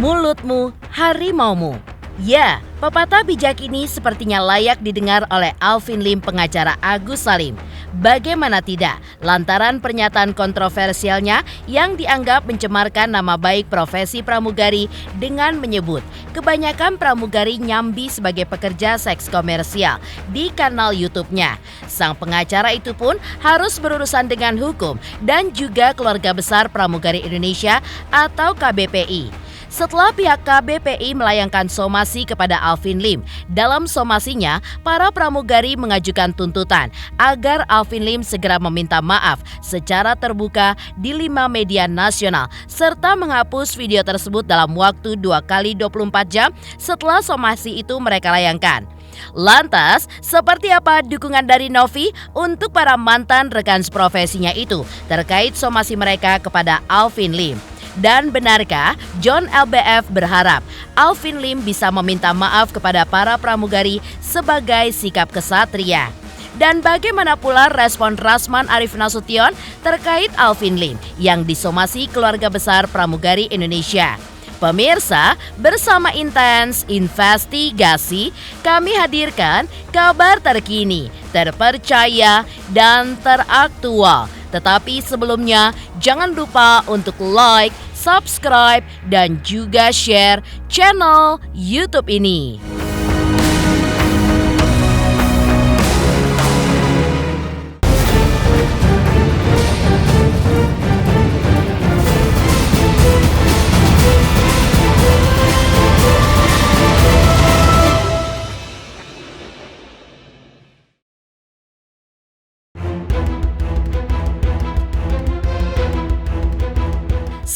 Mulutmu, harimaumu. Ya, pepatah bijak ini sepertinya layak didengar oleh Alvin Lim, pengacara Agus Salim. Bagaimana tidak, lantaran pernyataan kontroversialnya yang dianggap mencemarkan nama baik profesi pramugari dengan menyebut kebanyakan pramugari nyambi sebagai pekerja seks komersial di kanal YouTube-nya. Sang pengacara itu pun harus berurusan dengan hukum dan juga keluarga besar pramugari Indonesia atau KBPI. Setelah pihak KBPI melayangkan somasi kepada Alvin Lim, dalam somasinya para pramugari mengajukan tuntutan agar Alvin Lim segera meminta maaf secara terbuka di 5 media nasional serta menghapus video tersebut dalam waktu 2 kali 24 jam setelah somasi itu mereka layangkan. Lantas, seperti apa dukungan dari Novi untuk para mantan rekan seprofesinya itu terkait somasi mereka kepada Alvin Lim? Dan benarkah John LBF berharap Alvin Lim bisa meminta maaf kepada para pramugari sebagai sikap kesatria? Dan bagaimana pula respon Rasman Arif Nasution terkait Alvin Lim yang disomasi keluarga besar pramugari Indonesia? Pemirsa, bersama Intens Investigasi, kami hadirkan kabar terkini, terpercaya, dan teraktual. Tetapi sebelumnya, jangan lupa untuk like, subscribe, dan juga share channel YouTube ini.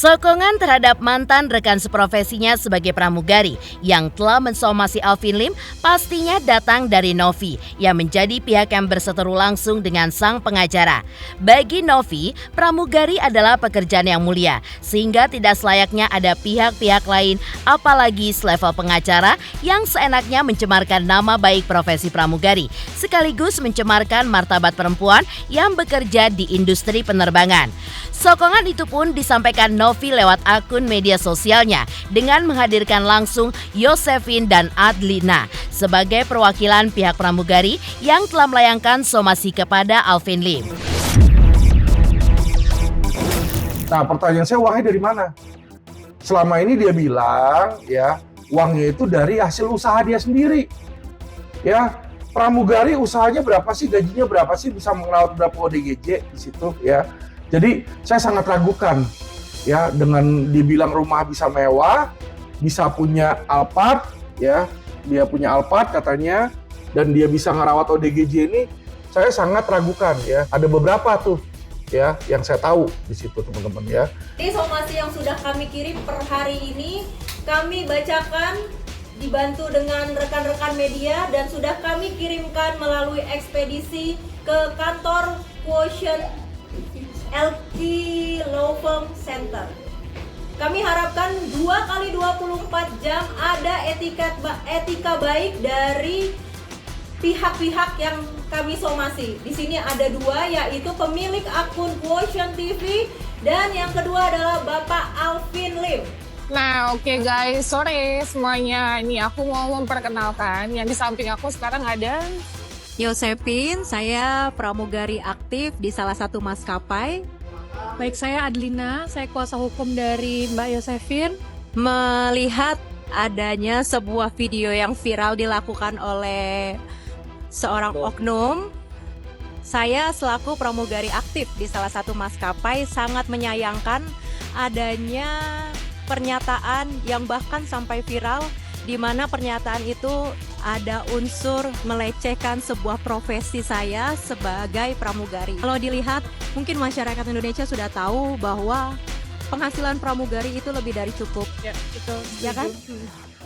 Sokongan terhadap mantan rekan seprofesinya sebagai pramugari yang telah mensomasi Alvin Lim pastinya datang dari Novi yang menjadi pihak yang berseteru langsung dengan sang pengacara. Bagi Novi, pramugari adalah pekerjaan yang mulia sehingga tidak selayaknya ada pihak-pihak lain apalagi selevel pengacara yang seenaknya mencemarkan nama baik profesi pramugari sekaligus mencemarkan martabat perempuan yang bekerja di industri penerbangan. Sokongan itu pun disampaikan Novi lewat akun media sosialnya dengan menghadirkan langsung Yosefin dan Adlina sebagai perwakilan pihak pramugari yang telah melayangkan somasi kepada Alvin Lim. Nah, pertanyaan saya, uangnya dari mana? Selama ini dia bilang ya uangnya itu dari hasil usaha dia sendiri. Ya, pramugari usahanya berapa sih, gajinya berapa sih, bisa merawat berapa ODGJ di situ ya. Jadi saya sangat ragukan ya dengan dibilang rumah bisa mewah, bisa punya Alphard ya, dia punya Alphard katanya dan dia bisa ngerawat ODGJ ini, saya sangat ragukan ya. Ada beberapa tuh ya yang saya tahu di situ teman-teman ya. Ini somasi yang sudah kami kirim per hari ini kami bacakan dibantu dengan rekan-rekan media dan sudah kami kirimkan melalui ekspedisi ke kantor Quotient LQ Law Firm Center. Kami harapkan 2 kali 24 jam ada etika baik dari pihak-pihak yang kami somasi. Di sini ada 2, yaitu pemilik akun Quotient TV dan yang kedua adalah Bapak Alvin Lim. Nah, oke guys, sore semuanya. Ini aku mau memperkenalkan yang di samping aku sekarang ada Yosefin, saya pramugari aktif di salah satu maskapai. Baik, saya Adlina, saya kuasa hukum dari Mbak Yosefin. Melihat adanya sebuah video yang viral dilakukan oleh seorang oknum, saya selaku pramugari aktif di salah satu maskapai sangat menyayangkan adanya pernyataan yang bahkan sampai viral, di mana pernyataan itu ada unsur melecehkan sebuah profesi saya sebagai pramugari. Kalau dilihat, mungkin masyarakat Indonesia sudah tahu bahwa penghasilan pramugari itu lebih dari cukup. ya, itu. Ya kan?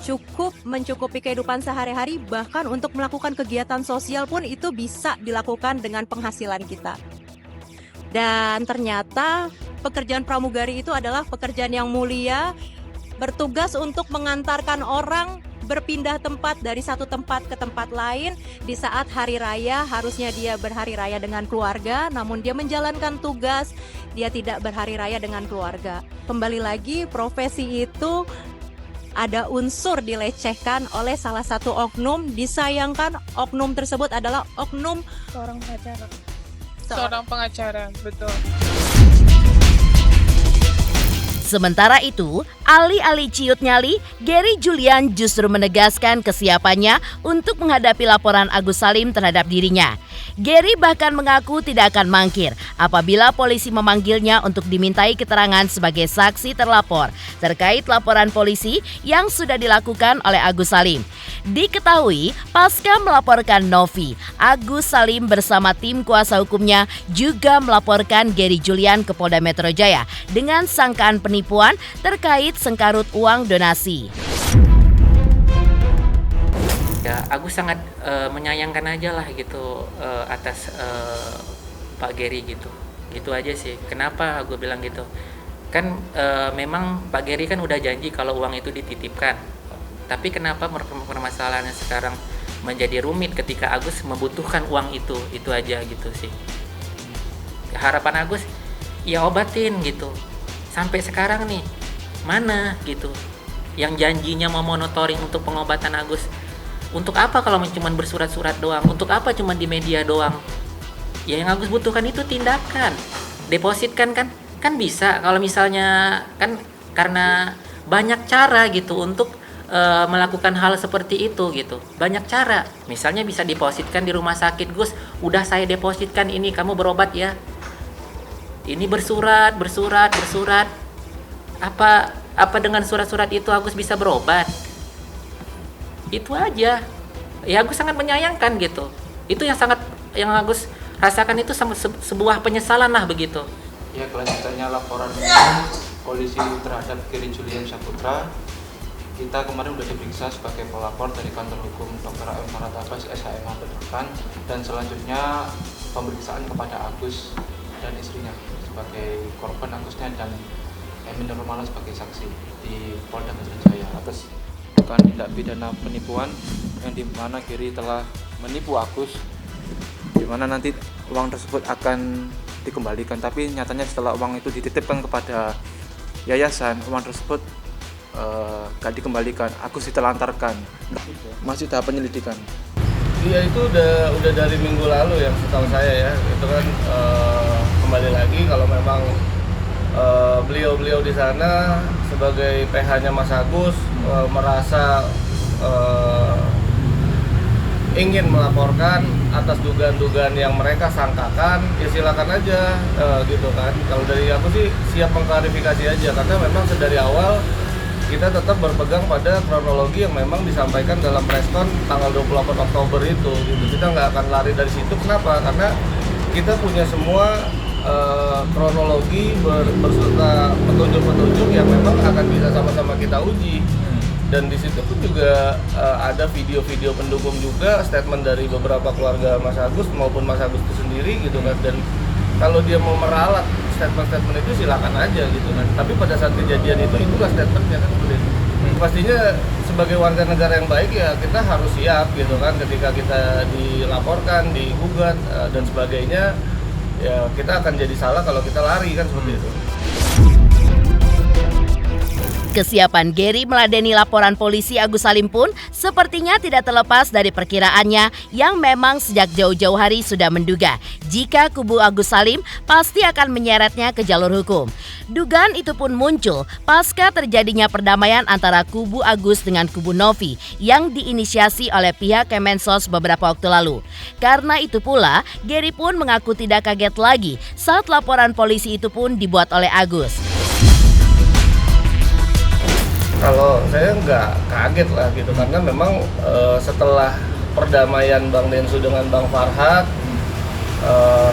Cukup mencukupi kehidupan sehari-hari, bahkan untuk melakukan kegiatan sosial pun itu bisa dilakukan dengan penghasilan kita. Dan ternyata pekerjaan pramugari itu adalah pekerjaan yang mulia, bertugas untuk mengantarkan orang berpindah tempat dari satu tempat ke tempat lain di saat hari raya. Harusnya dia berhari raya dengan keluarga, namun dia menjalankan tugas, dia tidak berhari raya dengan keluarga. Kembali lagi, profesi itu ada unsur dilecehkan oleh salah satu oknum. Disayangkan oknum tersebut adalah oknum Seorang pengacara, betul. Sementara itu, alih-alih ciut nyali, Gary Julian justru menegaskan kesiapannya untuk menghadapi laporan Agus Salim terhadap dirinya. Gary bahkan mengaku tidak akan mangkir apabila polisi memanggilnya untuk dimintai keterangan sebagai saksi terlapor terkait laporan polisi yang sudah dilakukan oleh Agus Salim. Diketahui, pasca melaporkan Novi, Agus Salim bersama tim kuasa hukumnya juga melaporkan Gary Julian ke Polda Metro Jaya dengan sangkaan penipuan terkait sengkarut uang donasi. Ya, Agus sangat menyayangkan aja lah gitu atas Pak Gary gitu. Gitu aja sih. Kenapa gue bilang gitu? Kan memang Pak Gary kan udah janji kalau uang itu dititipkan. Tapi kenapa permasalahannya sekarang menjadi rumit ketika Agus membutuhkan uang itu? Itu aja gitu sih. Harapan Agus ya obatin gitu. Sampai sekarang nih mana gitu yang janjinya mau monitoring untuk pengobatan Agus. Untuk apa kalau cuma bersurat-surat doang? Untuk apa cuma di media doang? Ya yang Agus butuhkan itu tindakan. Depositkan kan bisa. Kalau misalnya kan karena banyak cara gitu untuk melakukan hal seperti itu gitu. Banyak cara. Misalnya bisa depositkan di rumah sakit, Gus. Udah saya depositkan ini, kamu berobat ya. Ini bersurat. Apa dengan surat-surat itu Agus bisa berobat? Itu aja. Ya Agus sangat menyayangkan gitu. Itu yang Agus rasakan itu sebuah penyesalan lah begitu. Ya, kelanjutannya laporan polisi terhadap Gary Julian Saputra. Kita kemarin sudah diperiksa sebagai pelapor dari kantor hukum Dr. A.M. Farhat Abbas, SHMH Peterkan, dan selanjutnya pemeriksaan kepada Agus dan istrinya sebagai korban Agusnya dan Emin Nurmala sebagai saksi di Polda Metro Jaya atas dugaan tindak pidana penipuan yang dimana Gary telah menipu Agus, dimana nanti uang tersebut akan dikembalikan, tapi nyatanya setelah uang itu dititipkan kepada yayasan, uang tersebut gak dikembalikan. Agus ditelantarkan, masih tahap penyelidikan. Iya, itu udah dari minggu lalu ya, setahu saya ya. Itu kan kembali lagi kalau memang beliau di sana sebagai PH-nya Mas Agus merasa ingin melaporkan atas dugaan-dugaan yang mereka sangkakan, ya silakan aja gitu kan. Kalau dari aku sih siap mengklarifikasi aja, karena memang sedari awal kita tetap berpegang pada kronologi yang memang disampaikan dalam preskon tanggal 28 Oktober itu gitu. Kita nggak akan lari dari situ. Kenapa? Karena kita punya semua kronologi berserta petunjuk-petunjuk yang memang akan bisa sama-sama kita uji. Dan di situ pun juga ada video-video pendukung juga, statement dari beberapa keluarga Mas Agus maupun Mas Agus itu sendiri gitu kan. Dan kalau dia mau meralat statement-statement itu silakan aja gitu kan. Tapi pada saat kejadian itulah statementnya kan seperti itu. Pastinya sebagai warga negara yang baik ya kita harus siap gitu kan, ketika kita dilaporkan, digugat dan sebagainya, ya kita akan jadi salah kalau kita lari kan seperti itu. Kesiapan Gary meladeni laporan polisi Agus Salim pun sepertinya tidak terlepas dari perkiraannya yang memang sejak jauh-jauh hari sudah menduga jika kubu Agus Salim pasti akan menyeretnya ke jalur hukum. Dugaan itu pun muncul pasca terjadinya perdamaian antara kubu Agus dengan kubu Novi yang diinisiasi oleh pihak Kemensos beberapa waktu lalu. Karena itu pula, Gary pun mengaku tidak kaget lagi saat laporan polisi itu pun dibuat oleh Agus. Kalau saya nggak kaget lah gitu, karena memang setelah perdamaian Bang Densu dengan Bang Farhat,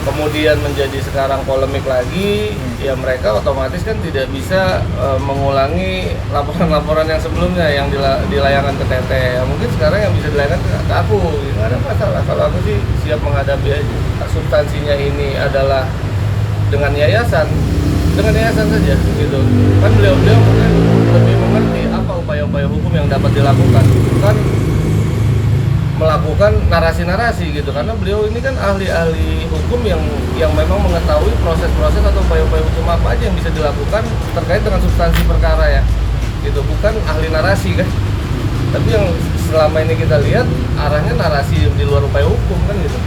kemudian menjadi sekarang polemik lagi, ya mereka otomatis kan tidak bisa mengulangi laporan-laporan yang sebelumnya yang dilayangkan ke TT. Ya, mungkin sekarang yang bisa dilayangkan ke aku, nggak ada masalah. Kalau aku sih siap menghadapi aja. Substansinya ini adalah dengan yayasan saja gitu. Kan beliau mungkin lebih mengerti apa upaya-upaya hukum yang dapat dilakukan, bukan melakukan narasi-narasi gitu, karena beliau ini kan ahli-ahli hukum yang memang mengetahui proses-proses atau upaya-upaya hukum apa aja yang bisa dilakukan terkait dengan substansi perkara ya. gitu, bukan ahli narasi kan. Tapi yang selama ini kita lihat arahnya narasi di luar upaya hukum kan gitu.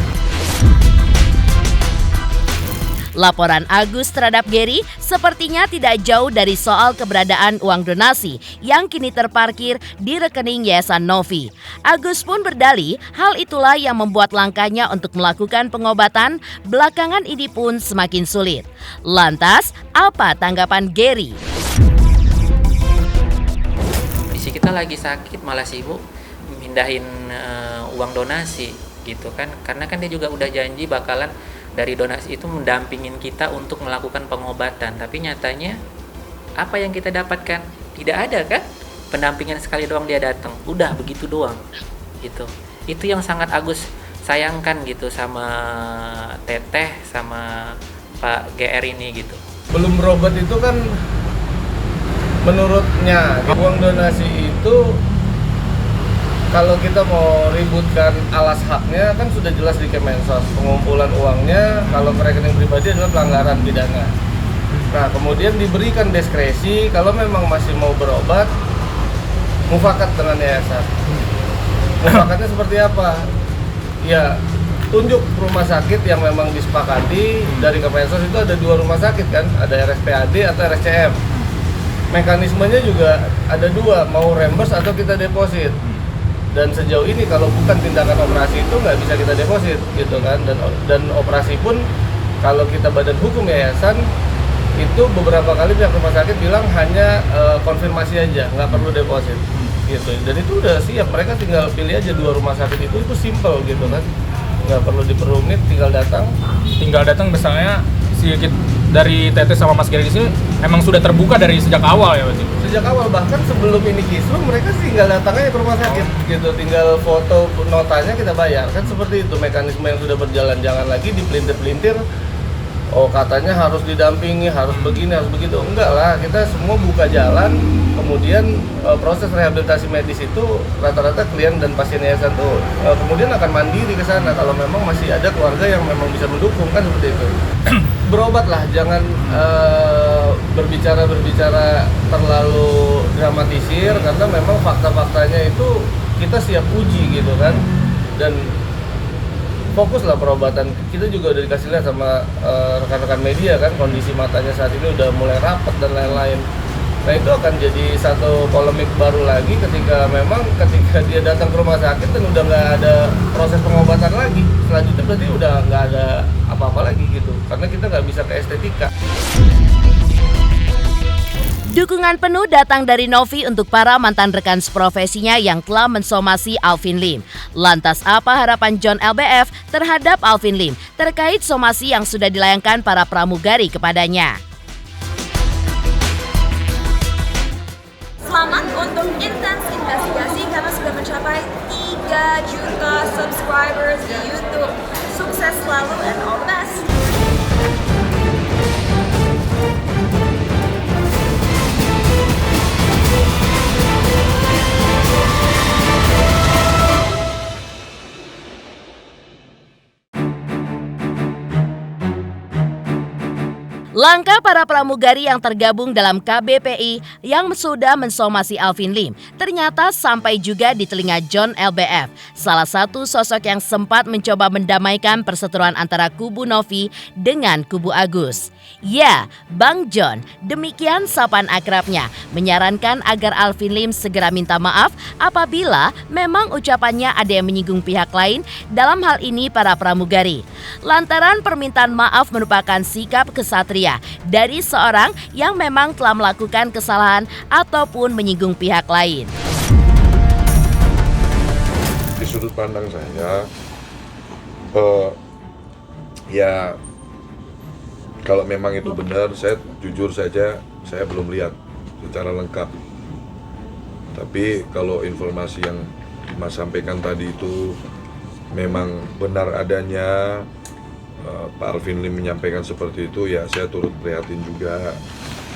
Laporan Agus terhadap Gary sepertinya tidak jauh dari soal keberadaan uang donasi yang kini terparkir di rekening Yayasan Novi. Agus pun berdalih hal itulah yang membuat langkahnya untuk melakukan pengobatan belakangan ini pun semakin sulit. Lantas, apa tanggapan Gary? Kondisi kita lagi sakit malah sibuk mindahin uang donasi gitu kan, karena kan dia juga udah janji bakalan dari donasi itu mendampingin kita untuk melakukan pengobatan, tapi nyatanya apa yang kita dapatkan? Tidak ada kan? Pendampingan sekali doang dia datang, udah begitu doang gitu. Itu yang sangat Agus sayangkan gitu sama Teteh sama Pak GR ini gitu. Belum berobat itu kan menurutnya uang donasi itu kalau kita mau ributkan alas haknya kan sudah jelas di Kemensos, pengumpulan uangnya kalau ke rekening pribadi adalah pelanggaran pidana. Nah kemudian diberikan diskresi kalau memang masih mau berobat, mufakat dengan yayasan. Mufakatnya seperti apa? Ya tunjuk rumah sakit yang memang disepakati. Dari Kemensos itu ada 2 rumah sakit kan, ada RSPAD atau RSCM. Mekanismenya juga ada 2, mau reimburse atau kita deposit. Dan sejauh ini kalau bukan tindakan operasi itu nggak bisa kita deposit gitu kan, dan operasi pun kalau kita badan hukum yayasan itu beberapa kali pihak rumah sakit bilang hanya konfirmasi aja, nggak perlu deposit gitu. Dan itu udah siap, mereka tinggal pilih aja 2 rumah sakit itu simple gitu kan, nggak perlu diperumit, tinggal datang misalnya dari Teteh sama Mas Gary di sini emang sudah terbuka dari sejak awal ya berarti? Sejak awal, bahkan sebelum ini kisruh mereka tinggal datang aja ke rumah sakit gitu, tinggal foto notanya kita bayar kan, seperti itu mekanisme yang sudah berjalan. Jangan lagi dipelintir-pelintir, oh katanya harus didampingi, harus begini, harus begitu. Enggak lah, kita semua buka jalan, kemudian proses rehabilitasi medis itu rata-rata klien dan pasien yayasan tuh kemudian akan mandiri ke sana kalau memang masih ada keluarga yang memang bisa mendukung kan, seperti itu. Berobatlah, jangan berbicara terlalu dramatisir, karena memang fakta-faktanya itu kita siap uji gitu kan, dan fokuslah perobatan. Kita juga udah dikasih lihat sama rekan-rekan media kan, kondisi matanya saat ini udah mulai rapat dan lain-lain. Nah itu akan jadi satu polemik baru lagi ketika dia datang ke rumah sakit dan udah nggak ada proses pengobatan lagi. Selanjutnya berarti udah nggak ada apa-apa lagi gitu, karena kita nggak bisa ke estetika. Dukungan penuh datang dari Novi untuk para mantan rekan seprofesinya yang telah mensomasi Alvin Lim. Lantas apa harapan John LBF terhadap Alvin Lim terkait somasi yang sudah dilayangkan para pramugari kepadanya? Selamat untuk intens investigasi karena sudah mencapai 3 juta subscribers di YouTube. Sukses selalu and all the best. Langkah para pramugari yang tergabung dalam KBPI yang sudah mensomasi Alvin Lim ternyata sampai juga di telinga John LBF, salah satu sosok yang sempat mencoba mendamaikan perseteruan antara kubu Novi dengan kubu Agus. Ya, Bang John, demikian sapaan akrabnya, menyarankan agar Alvin Lim segera minta maaf apabila memang ucapannya ada yang menyinggung pihak lain, dalam hal ini para pramugari. Lantaran permintaan maaf merupakan sikap kesatria dari seorang yang memang telah melakukan kesalahan ataupun menyinggung pihak lain. Di sudut pandang saya, ya kalau memang itu benar, saya jujur saja saya belum lihat secara lengkap. Tapi kalau informasi yang Mas sampaikan tadi itu memang benar adanya, Pak Alvin Lim menyampaikan seperti itu, ya saya turut prihatin juga.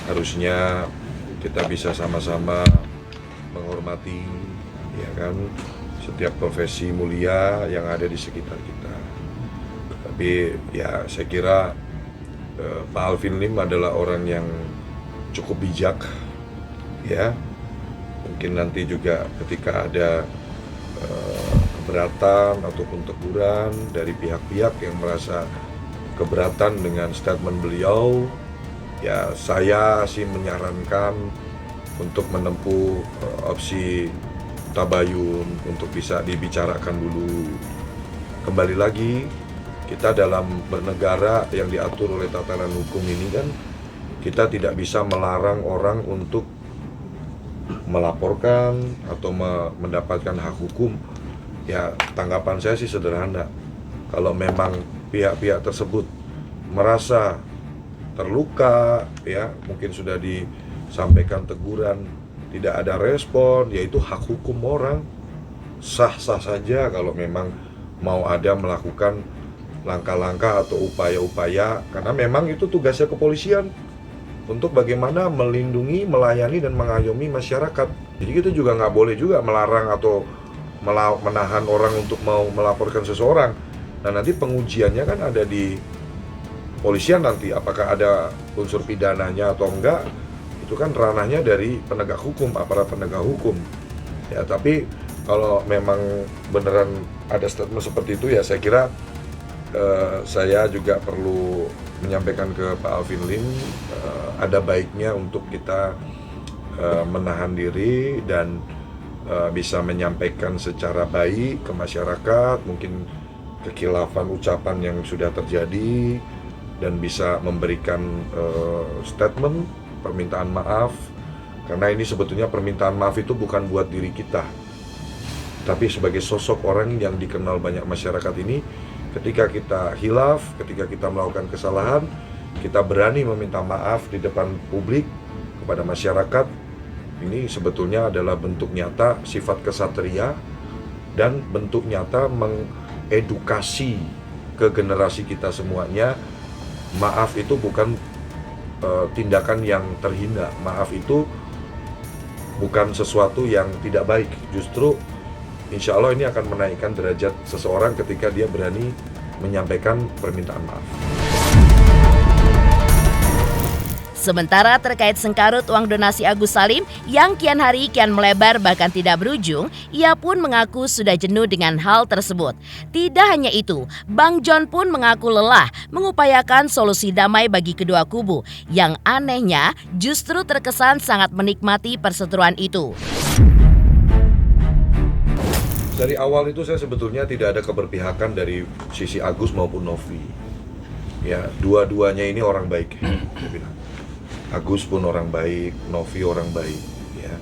Harusnya kita bisa sama-sama menghormati, ya kan, setiap profesi mulia yang ada di sekitar kita. Tapi ya saya kira Pak Alvin Lim adalah orang yang cukup bijak, ya, Mungkin nanti juga ketika ada keberatan ataupun teguran dari pihak-pihak yang merasa keberatan dengan statement beliau, ya saya sih menyarankan untuk menempuh opsi tabayun untuk bisa dibicarakan dulu. Kembali lagi, kita dalam bernegara yang diatur oleh tatanan hukum ini kan, kita tidak bisa melarang orang untuk melaporkan atau mendapatkan hak hukum. Ya, tanggapan saya sih sederhana. Kalau memang pihak-pihak tersebut merasa terluka, ya mungkin sudah disampaikan teguran, tidak ada respon, yaitu hak hukum orang. Sah-sah saja kalau memang mau ada melakukan langkah-langkah atau upaya-upaya, karena memang itu tugasnya kepolisian untuk bagaimana melindungi, melayani, dan mengayomi masyarakat. Jadi kita juga nggak boleh juga melarang atau menahan orang untuk mau melaporkan seseorang. Nah, nanti pengujiannya kan ada di polisian nanti, apakah ada unsur pidananya atau enggak, itu kan ranahnya dari penegak hukum, aparat penegak hukum. Ya, tapi kalau memang beneran ada statement seperti itu, ya saya kira saya juga perlu menyampaikan ke Pak Alvin Lim, ada baiknya untuk kita menahan diri dan bisa menyampaikan secara baik ke masyarakat, mungkin kekhilafan ucapan yang sudah terjadi, dan bisa memberikan statement permintaan maaf, karena ini sebetulnya permintaan maaf itu bukan buat diri kita, tapi sebagai sosok orang yang dikenal banyak masyarakat ini. Ketika kita hilaf, ketika kita melakukan kesalahan, kita berani meminta maaf di depan publik kepada masyarakat. Ini sebetulnya adalah bentuk nyata sifat kesatria dan bentuk nyata mengedukasi ke generasi kita semuanya. Maaf itu bukan tindakan yang terhina. Maaf itu bukan sesuatu yang tidak baik. Justru insya Allah ini akan menaikkan derajat seseorang ketika dia berani menyampaikan permintaan maaf. Sementara terkait sengkarut uang donasi Agus Salim yang kian hari kian melebar bahkan tidak berujung, ia pun mengaku sudah jenuh dengan hal tersebut. Tidak hanya itu, Bang John pun mengaku lelah mengupayakan solusi damai bagi kedua kubu. Yang anehnya justru terkesan sangat menikmati perseteruan itu. Dari awal itu saya sebetulnya tidak ada keberpihakan dari sisi Agus maupun Novi. Ya, dua-duanya ini orang baik. Saya bilang. Agus pun orang baik, Novi orang baik. Ya.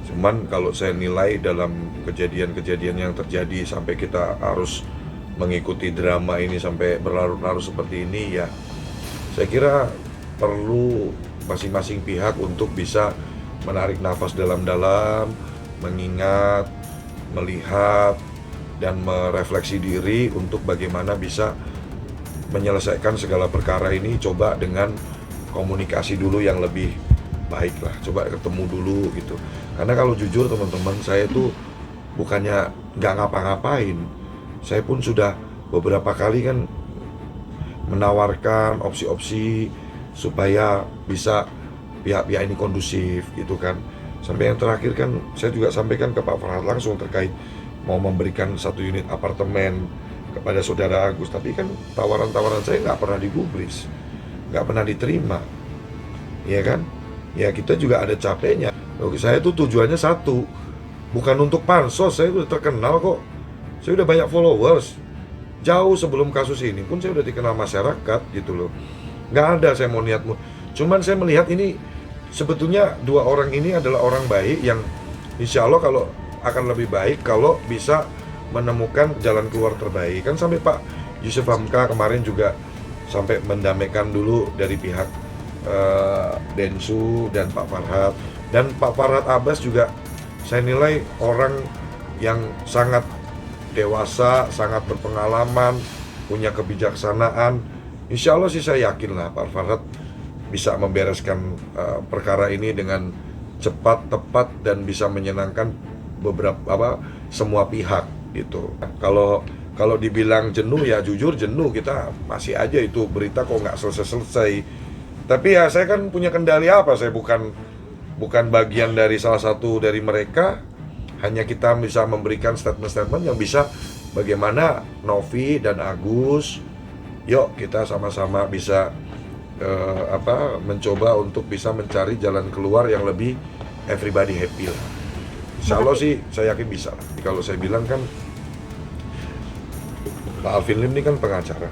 Cuman kalau saya nilai dalam kejadian-kejadian yang terjadi sampai kita harus mengikuti drama ini sampai berlarut-larut seperti ini, ya saya kira perlu masing-masing pihak untuk bisa menarik nafas dalam-dalam, mengingat, melihat, dan merefleksi diri untuk bagaimana bisa menyelesaikan segala perkara ini. Coba dengan komunikasi dulu yang lebih baik lah, coba ketemu dulu gitu. Karena kalau jujur teman-teman, saya tuh bukannya nggak ngapa-ngapain, saya pun sudah beberapa kali kan menawarkan opsi-opsi supaya bisa pihak-pihak ini kondusif gitu kan. Sampai yang terakhir kan saya juga sampaikan ke Pak Farhad langsung terkait mau memberikan 1 unit apartemen kepada saudara Agus, tapi kan tawaran-tawaran saya nggak pernah digubris, nggak pernah diterima, ya kan? Ya kita juga ada capeknya. Saya tuh tujuannya satu, bukan untuk pansos. Saya udah terkenal kok, saya udah banyak followers. Jauh sebelum kasus ini pun saya udah dikenal masyarakat gitu loh. Nggak ada saya mau niatmu. Cuman saya melihat ini sebetulnya dua orang ini adalah orang baik yang insya Allah kalau akan lebih baik kalau bisa menemukan jalan keluar terbaik. Kan sampai Pak Yusuf Hamka kemarin juga sampai mendamaikan dulu dari pihak Densu dan Pak Farhad. Dan Pak Farhad Abbas juga saya nilai orang yang sangat dewasa, sangat berpengalaman, punya kebijaksanaan. Insya Allah sih saya yakin lah Pak Farhad bisa membereskan perkara ini dengan cepat, tepat, dan bisa menyenangkan semua pihak gitu. Kalau dibilang jenuh, ya jujur jenuh, kita masih aja itu berita kok nggak selesai-selesai. Tapi ya saya kan punya kendali apa, saya bukan bukan bagian dari salah satu dari mereka, hanya kita bisa memberikan statement-statement yang bisa bagaimana Novi dan Agus, yuk kita sama-sama bisa mencoba untuk bisa mencari jalan keluar yang lebih everybody happy lah. Insya Allah sih saya yakin bisa. Kalau saya bilang kan Pak Alvin Lim ini kan pengacara,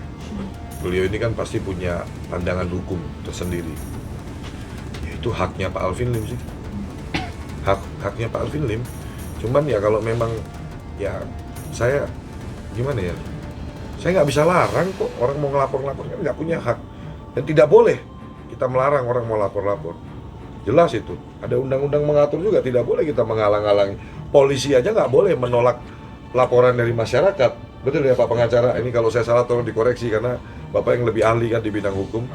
beliau ini kan pasti punya pandangan hukum tersendiri. Ya, itu haknya Pak Alvin Lim sih, haknya Pak Alvin Lim. Cuman ya kalau memang ya saya gimana ya, saya nggak bisa larang kok orang mau ngelapor-lapor, kan nggak punya hak. Dan tidak boleh kita melarang orang mau lapor-lapor. Jelas itu, ada undang-undang mengatur juga, tidak boleh kita menghalang-halangi. Polisi aja nggak boleh menolak laporan dari masyarakat. Betul ya Pak pengacara, ini kalau saya salah tolong dikoreksi karena Bapak yang lebih ahli kan di bidang hukum.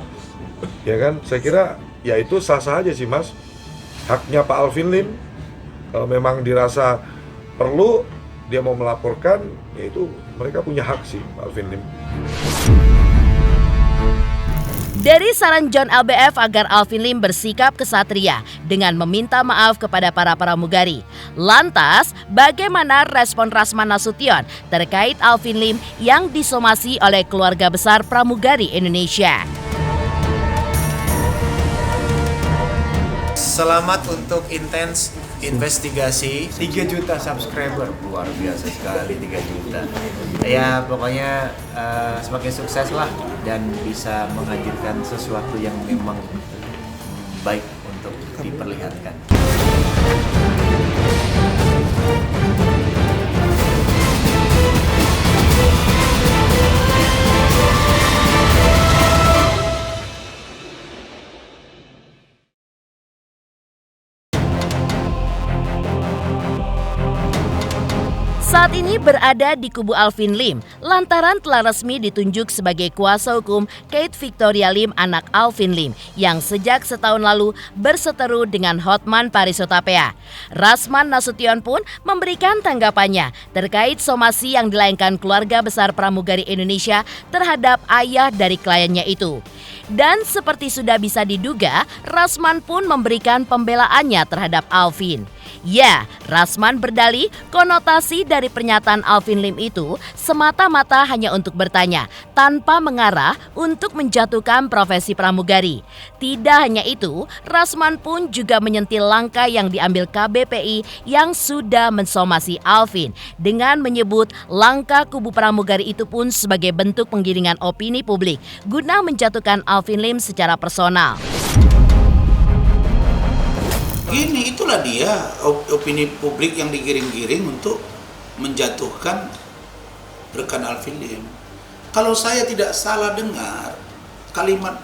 Ya kan, saya kira ya itu sah-sah aja sih Mas. Haknya Pak Alvin Lim, kalau memang dirasa perlu dia mau melaporkan, ya itu mereka punya hak sih Pak Alvin Lim. Dari saran John LBF agar Alvin Lim bersikap kesatria dengan meminta maaf kepada para pramugari. Lantas, bagaimana respon Rasman Nasution terkait Alvin Lim yang disomasi oleh keluarga besar pramugari Indonesia? Selamat untuk intens investigasi. 3 juta subscriber, luar biasa sekali 3 juta. Ya pokoknya semakin sukses lah dan bisa menghadirkan sesuatu yang memang baik untuk diperlihatkan. Saat ini berada di kubu Alvin Lim lantaran telah resmi ditunjuk sebagai kuasa hukum Kate Victoria Lim anak Alvin Lim yang sejak setahun lalu berseteru dengan Hotman Paris Hutapea. Rasman Nasution pun memberikan tanggapannya terkait somasi yang dilayangkan keluarga besar pramugari Indonesia terhadap ayah dari kliennya itu. Dan seperti sudah bisa diduga, Rasman pun memberikan pembelaannya terhadap Alvin. Ya, Rasman berdalih konotasi dari pernyataan Alvin Lim itu semata-mata hanya untuk bertanya, tanpa mengarah untuk menjatuhkan profesi pramugari. Tidak hanya itu, Rasman pun juga menyentil langkah yang diambil KBPI yang sudah mensomasi Alvin dengan menyebut langkah kubu pramugari itu pun sebagai bentuk penggiringan opini publik guna menjatuhkan Alvin Lim secara personal. Ini itulah dia opini publik yang digiring-giring untuk menjatuhkan rekan Alvin Lim. Kalau saya tidak salah dengar kalimat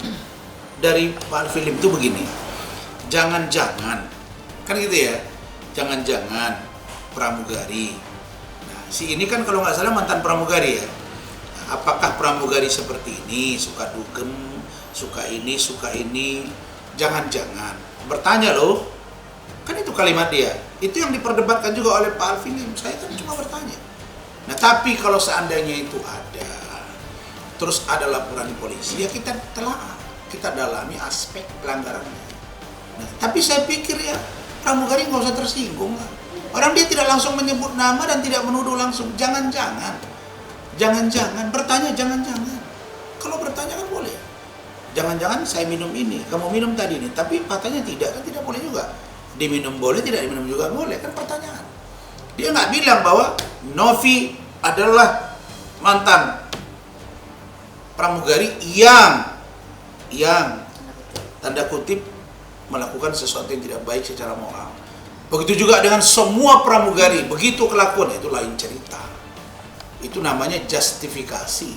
dari Pak Alvin Lim itu begini, jangan-jangan, kan gitu ya, jangan-jangan pramugari. Nah, si ini kan kalau nggak salah mantan pramugari ya. Apakah pramugari seperti ini, suka dugem, suka ini, jangan-jangan. Bertanya loh. Kan itu kalimat dia. Itu yang diperdebatkan juga oleh Pak Alvin Lim. Saya kan cuma bertanya. Nah tapi kalau seandainya itu ada, terus ada laporan di polisi, ya kita telah kita dalami aspek pelanggarannya. Nah, tapi saya pikir ya pramugari nggak usah tersinggung lah. Orang dia tidak langsung menyebut nama dan tidak menuduh langsung. Jangan-jangan, bertanya jangan-jangan. Kalau bertanya kan boleh. Jangan-jangan saya minum ini, kamu minum tadi ini. Tapi katanya tidak, kan tidak boleh juga. Diminum boleh, tidak diminum juga boleh, kan pertanyaan. Dia nggak bilang bahwa Novi adalah mantan pramugari yang tanda kutip melakukan sesuatu yang tidak baik secara moral. Begitu juga dengan semua pramugari, begitu kelakuan itu lain cerita. Itu namanya justifikasi.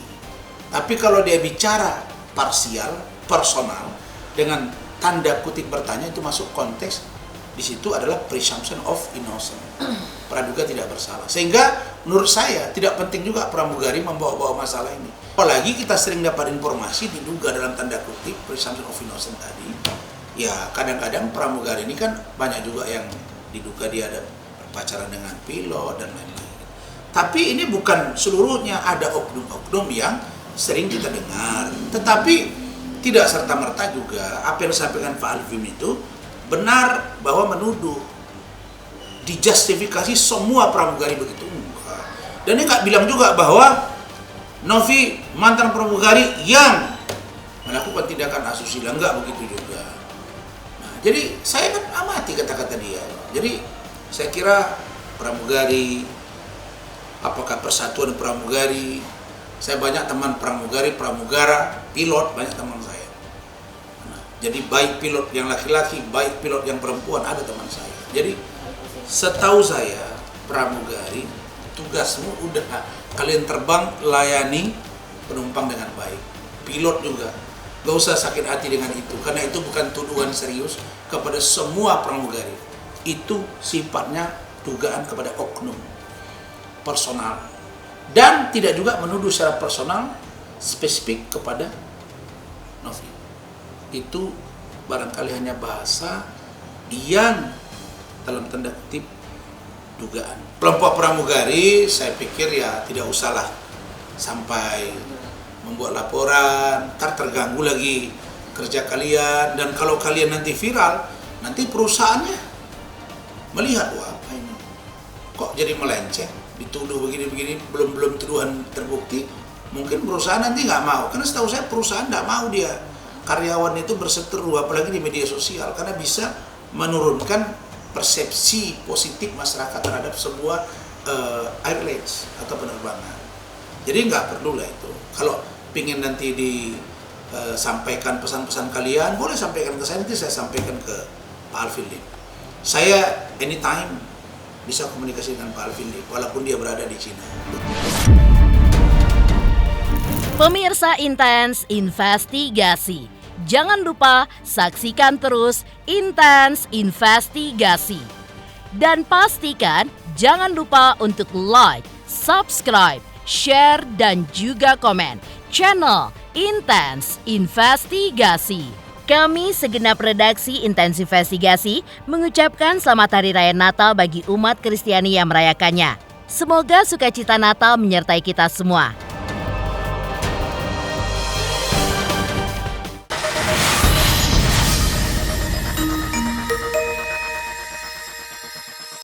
Tapi kalau dia bicara parsial, personal, dengan tanda kutip bertanya, itu masuk konteks. Di situ adalah presumption of innocence, praduga tidak bersalah. Sehingga menurut saya tidak penting juga pramugari membawa-bawa masalah ini. Apalagi kita sering dapat informasi diduga dalam tanda kutip presumption of innocence tadi. Ya kadang-kadang pramugari ini kan banyak juga yang diduga dia ada berpacaran dengan pilot dan lain-lain. Tapi ini bukan seluruhnya, ada oknum-oknum yang sering kita dengar. Tetapi tidak serta-merta juga apa yang disampaikan Pak Alvin itu benar bahwa menuduh, dijustifikasi semua pramugari begitu, enggak. Dan dia nggak bilang juga bahwa Novi mantan pramugari yang melakukan tindakan asusila, enggak begitu juga. Nah, jadi saya kan amati kata-kata dia. Jadi saya kira pramugari, apakah persatuan pramugari, saya banyak teman pramugari, pramugara, pilot, banyak teman saya. Nah, jadi baik pilot yang laki-laki, baik pilot yang perempuan, ada teman saya. Jadi setahu saya pramugari, tugasmu udah kalian terbang, layani penumpang dengan baik. Pilot juga, gak usah sakit hati dengan itu, karena itu bukan tuduhan serius kepada semua pramugari. Itu sifatnya dugaan kepada oknum personal, dan tidak juga menuduh secara personal spesifik kepada Novi. Itu barangkali hanya bahasa yang dalam tanda kutip dugaan. Kelompok pramugari saya pikir ya tidak usahlah sampai membuat laporan, ntar terganggu lagi kerja kalian, dan kalau kalian nanti viral, nanti perusahaannya melihat, wah apa ini kok jadi melenceng, dituduh begini-begini, belum tuduhan terbukti, mungkin perusahaan nanti nggak mau. Karena setahu saya perusahaan nggak mau dia karyawan itu berseteru, apalagi di media sosial, karena bisa menurunkan persepsi positif masyarakat terhadap sebuah airlines atau penerbangan. Jadi nggak perlu lah itu. Kalau pingin nanti disampaikan pesan-pesan kalian, boleh sampaikan ke saya, nanti saya sampaikan ke Pak Alvin Lim. Saya anytime bisa komunikasi dengan Pak Alvin Lim, walaupun dia berada di Cina. Pemirsa Intens Investigasi, jangan lupa saksikan terus Intens Investigasi. Dan pastikan jangan lupa untuk like, subscribe, share, dan juga komen channel Intens Investigasi. Kami segenap redaksi Intens Investigasi mengucapkan selamat Hari Raya Natal bagi umat Kristiani yang merayakannya. Semoga sukacita Natal menyertai kita semua.